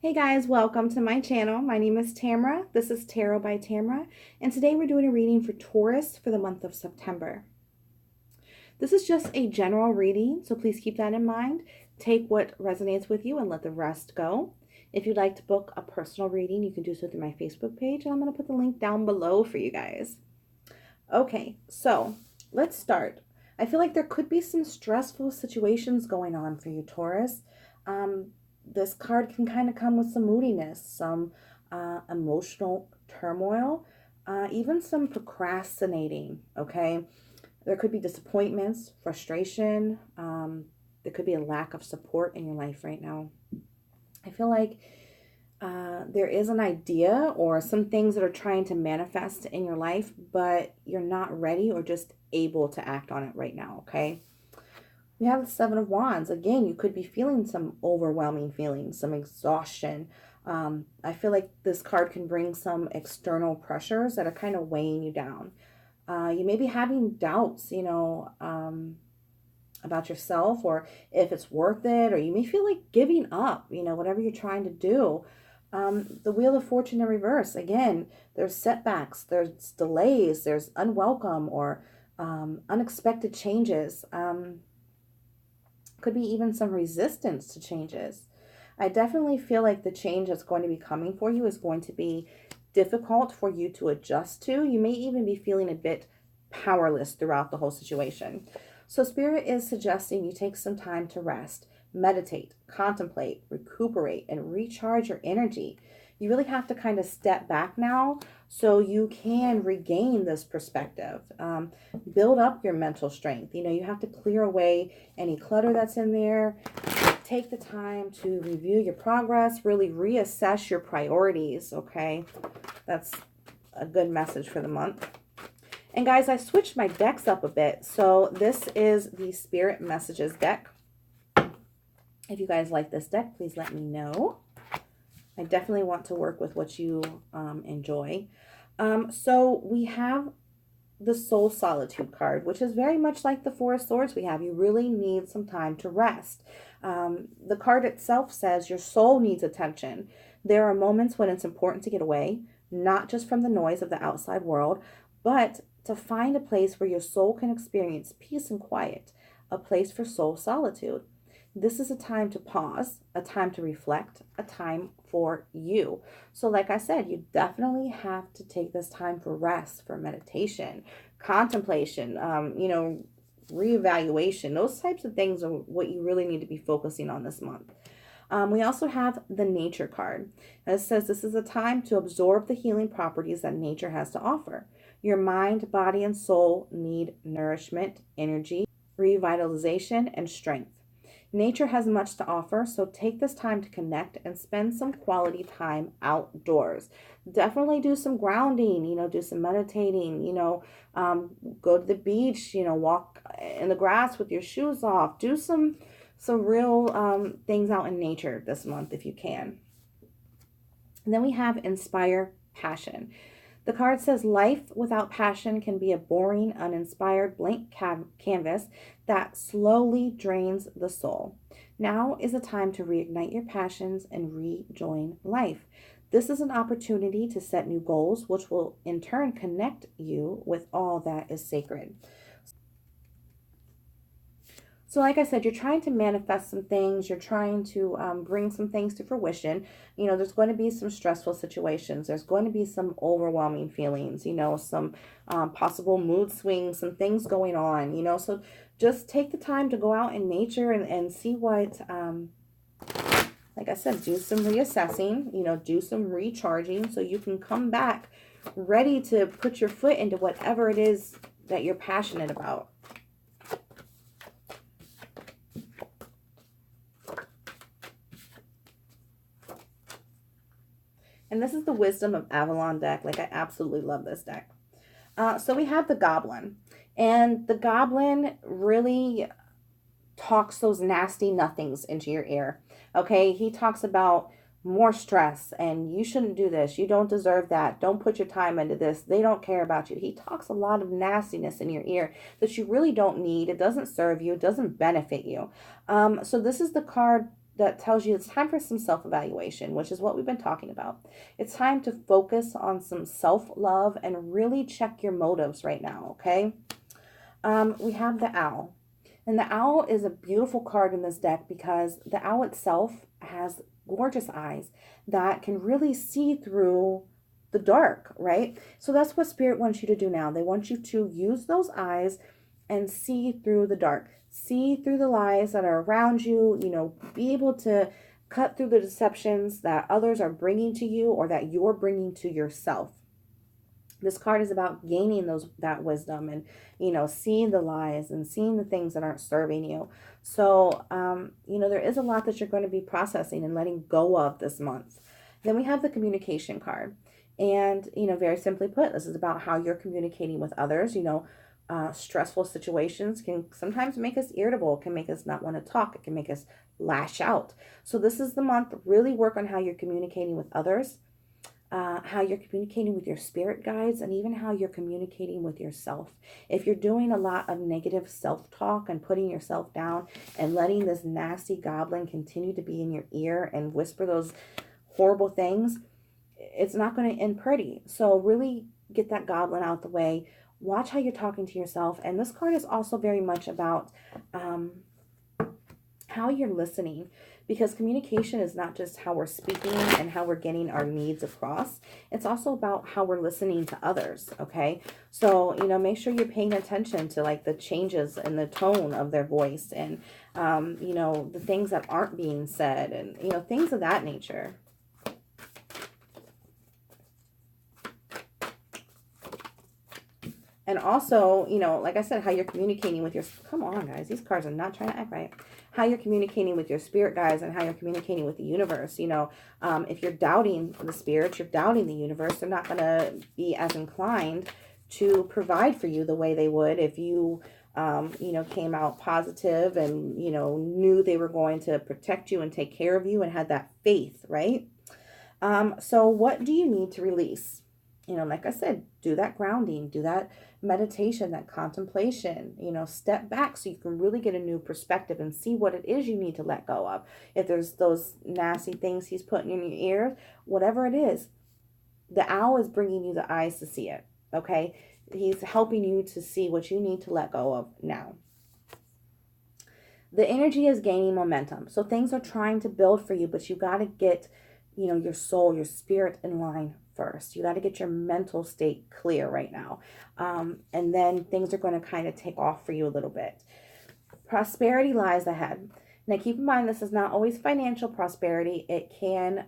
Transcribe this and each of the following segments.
Hey guys, welcome to my channel. My name is Tamara. This is Tarot by Tamara, and today we're doing a reading for Taurus for the month of September. This is just a general reading, so please keep that in mind. Take what resonates with you and let the rest go. If you'd like to book a personal reading, you can do so through my Facebook page, and I'm going to put the link down below for you guys. Okay, so let's start. I feel like there could be some stressful situations going on for you, Taurus. This card can kind of come with some moodiness, some emotional turmoil, even some procrastinating, okay? There could be disappointments, frustration. There could be a lack of support in your life right now. I feel like there is an idea or some things that are trying to manifest in your life, but you're not ready or just able to act on it right now, okay? We have the Seven of Wands. Again, you could be feeling some overwhelming feelings, some exhaustion. I feel like this card can bring some external pressures that are kind of weighing you down. You may be having doubts, about yourself or if it's worth it, or you may feel like giving up, whatever you're trying to do. The Wheel of Fortune in reverse. Again, there's setbacks, there's delays, there's unwelcome or unexpected changes. Could be even some resistance to changes. I definitely feel like the change that's going to be coming for you is going to be difficult for you to adjust to. You may even be feeling a bit powerless throughout the whole situation. So Spirit is suggesting you take some time to rest, meditate, contemplate, recuperate, and recharge your energy. You really have to kind of step back now so you can regain this perspective. Build up your mental strength. You have to clear away any clutter that's in there. Take the time to review your progress, really reassess your priorities, okay? That's a good message for the month. And guys, I switched my decks up a bit. So this is the Spirit Messages deck. If you guys like this deck, please let me know. I definitely want to work with what you enjoy. So we have the Soul Solitude card, which is very much like the Four of Swords we have. You really need some time to rest. The card itself says your soul needs attention. There are moments when it's important to get away, not just from the noise of the outside world, but to find a place where your soul can experience peace and quiet, a place for soul solitude. This is a time to pause, a time to reflect, a time for you. So like I said, you definitely have to take this time for rest, for meditation, contemplation, reevaluation. Those types of things are what you really need to be focusing on this month. We also have the Nature card. And it says this is a time to absorb the healing properties that nature has to offer. Your mind, body, and soul need nourishment, energy, revitalization, and strength. Nature has much to offer, so take this time to connect and spend some quality time outdoors. Definitely do some grounding, do some meditating, go to the beach, walk in the grass with your shoes off. Do some real things out in nature this month if you can. And then we have Inspire Passion. The card says life without passion can be a boring, uninspired blank canvas that slowly drains the soul. Now is a time to reignite your passions and rejoin life. This is an opportunity to set new goals, which will in turn connect you with all that is sacred. So like I said, you're trying to manifest some things. You're trying to bring some things to fruition. There's going to be some stressful situations. There's going to be some overwhelming feelings, some possible mood swings, some things going on, So just take the time to go out in nature and see what, like I said, do some reassessing, do some recharging so you can come back ready to put your foot into whatever it is that you're passionate about. And this is the Wisdom of Avalon deck. Like, I absolutely love this deck. So we have the Goblin. And the Goblin really talks those nasty nothings into your ear. Okay? He talks about more stress and you shouldn't do this. You don't deserve that. Don't put your time into this. They don't care about you. He talks a lot of nastiness in your ear that you really don't need. It doesn't serve you. It doesn't benefit you. So this is the card that tells you it's time for some self-evaluation, which is what we've been talking about. It's time to focus on some self-love and really check your motives right now, okay? We have the owl. And the owl is a beautiful card in this deck because the owl itself has gorgeous eyes that can really see through the dark, right? So that's what Spirit wants you to do now. They want you to use those eyes and see through the dark, see through the lies that are around you, be able to cut through the deceptions that others are bringing to you or that you're bringing to yourself. This card is about gaining that wisdom and, seeing the lies and seeing the things that aren't serving you. So, there is a lot that you're going to be processing and letting go of this month. Then we have the communication card. And, very simply put, this is about how you're communicating with others. Stressful situations can sometimes make us irritable, can make us not want to talk, it can make us lash out. So this is the month, really work on how you're communicating with others. How you're communicating with your spirit guides, and even how you're communicating with yourself. If you're doing a lot of negative self-talk and putting yourself down and letting this nasty goblin continue to be in your ear and whisper those horrible things, it's not going to end pretty. So really get that goblin out the way. Watch how you're talking to yourself. And this card is also very much about how you're listening, because communication is not just how we're speaking and how we're getting our needs across. It's also about how we're listening to others, okay? So, make sure you're paying attention to like the changes in the tone of their voice and, the things that aren't being said and, things of that nature. And also, like I said, how you're communicating with your, come on guys, these cards are not trying to act right. How you're communicating with your spirit guides and how you're communicating with the universe. If you're doubting the spirits, you're doubting the universe, they're not going to be as inclined to provide for you the way they would if you, came out positive and, knew they were going to protect you and take care of you and had that faith, right? So what do you need to release? Like I said, do that grounding, do that meditation, that contemplation, step back so you can really get a new perspective and see what it is you need to let go of. If there's those nasty things he's putting in your ears, whatever it is, the owl is bringing you the eyes to see it, okay? He's helping you to see what you need to let go of now. The energy is gaining momentum. So things are trying to build for you, but you got to get, your soul, your spirit in line first. You got to get your mental state clear right now. And then things are going to kind of take off for you a little bit. Prosperity lies ahead. Now keep in mind, this is not always financial prosperity. It can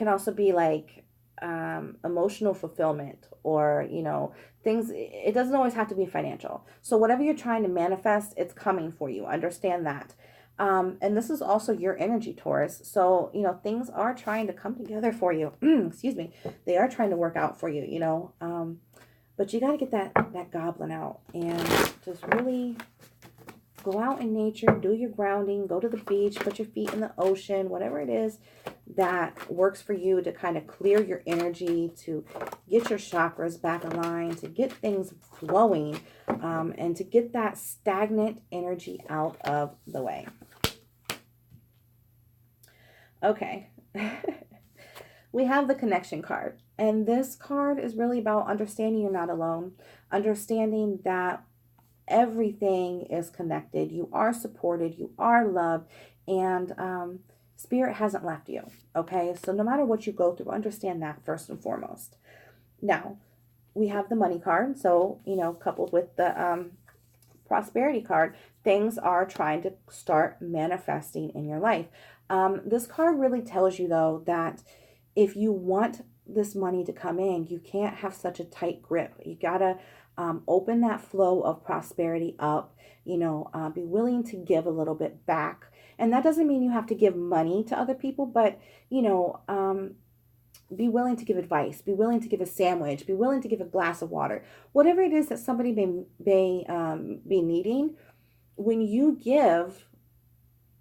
also be like emotional fulfillment or, things. It doesn't always have to be financial. So whatever you're trying to manifest, it's coming for you. Understand that. And this is also your energy, Taurus. So, things are trying to come together for you. Excuse me. They are trying to work out for you, but you got to get that goblin out and just really go out in nature, do your grounding, go to the beach, put your feet in the ocean, whatever it is that works for you to kind of clear your energy, to get your chakras back aligned, to get things flowing, and to get that stagnant energy out of the way. Okay. We have the connection card. And this card is really about understanding you're not alone, understanding that everything is connected. You are supported. You are loved. And Spirit hasn't left you. Okay. So no matter what you go through, understand that first and foremost. Now, we have the money card. So, coupled with the prosperity card, things are trying to start manifesting in your life. This card really tells you, though, that if you want this money to come in, you can't have such a tight grip. You got to open that flow of prosperity up, be willing to give a little bit back. And that doesn't mean you have to give money to other people, but, be willing to give advice, be willing to give a sandwich, be willing to give a glass of water, whatever it is that somebody may be needing. When you give,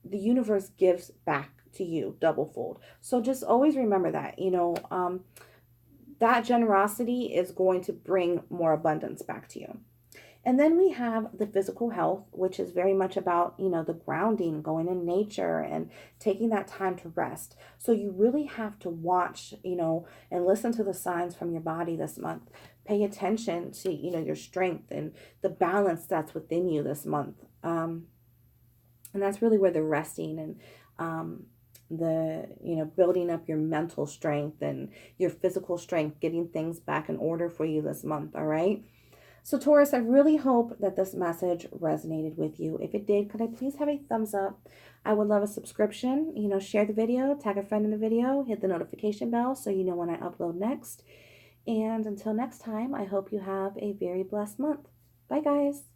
the universe gives back to you doublefold. So just always remember that, that generosity is going to bring more abundance back to you. And then we have the physical health, which is very much about, the grounding, going in nature and taking that time to rest. So you really have to watch, and listen to the signs from your body this month. Pay attention to, your strength and the balance that's within you this month. And that's really where the resting and the building up your mental strength and your physical strength, getting things back in order for you this month. All right. So Taurus, I really hope that this message resonated with you. If it did, could I please have a thumbs up? I would love a subscription. Share the video, tag a friend in the video, hit the notification bell so you know when I upload next. And until next time, I hope you have a very blessed month. Bye, guys.